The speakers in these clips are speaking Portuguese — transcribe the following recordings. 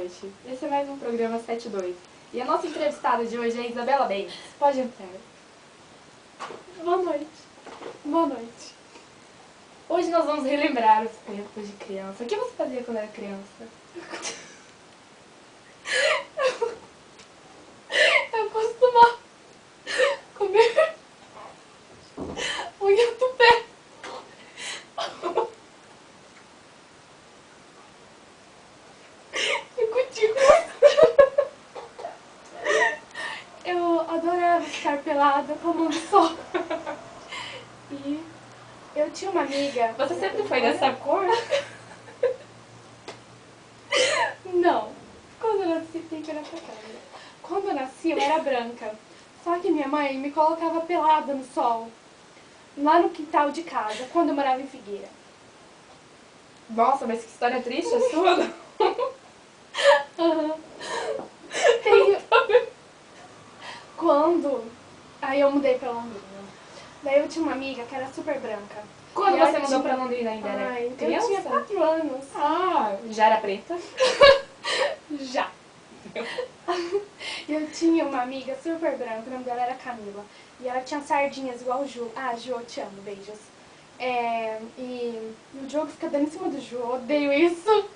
noite. Esse é mais um programa 72. E a nossa entrevistada de hoje é Isabela Bentes. Pode entrar. Boa noite. Boa noite. Hoje nós vamos relembrar os tempos de criança. O que você fazia quando era criança? Eu costumava comer unha do pé. E cutícula. Eu adorava ficar pelada tomando sol. E eu tinha uma amiga... Você sempre foi dessa cor? Não. Quando eu nasci, tem que olhar pra cá. Quando eu nasci, eu era branca. Só que minha mãe me colocava pelada no sol. Lá no quintal de casa, quando eu morava em Figueira. Nossa, mas que história triste a sua. Uhum. Quando... Aí eu mudei pra Londrina. Daí eu tinha uma amiga que era super branca. Quando você mudou pra Londrina ainda era criança? Eu tinha 4 anos. Ah, já era preta? Já. Eu tinha uma amiga super branca, o nome dela era Camila. E ela tinha sardinhas igual o Ju. Ah, Ju, eu te amo, beijos. E o Diogo fica dando em cima do Ju, eu odeio isso.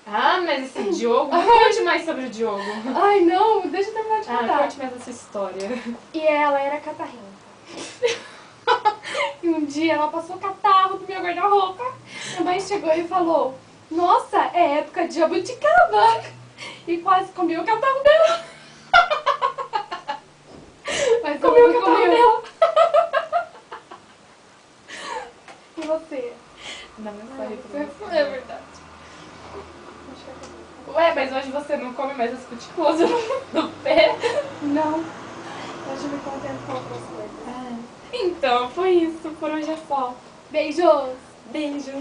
Ah, mas esse Diogo... Conte mais sobre o Diogo. Ai, não, deixa eu terminar de contar. Conte mais essa história. E ela era catarrenta. E um dia ela passou catarro no meu guarda-roupa. Minha mãe chegou e falou: nossa, é época de jabuticaba. E quase comeu o catarro dela. Mas comeu o catarro dela. E você? Não, É verdade. Ué, mas hoje você não come mais as cutículas do pé? Não. Hoje eu me contento com outras coisas. Então, foi isso. Por hoje é só. Beijos! Beijo!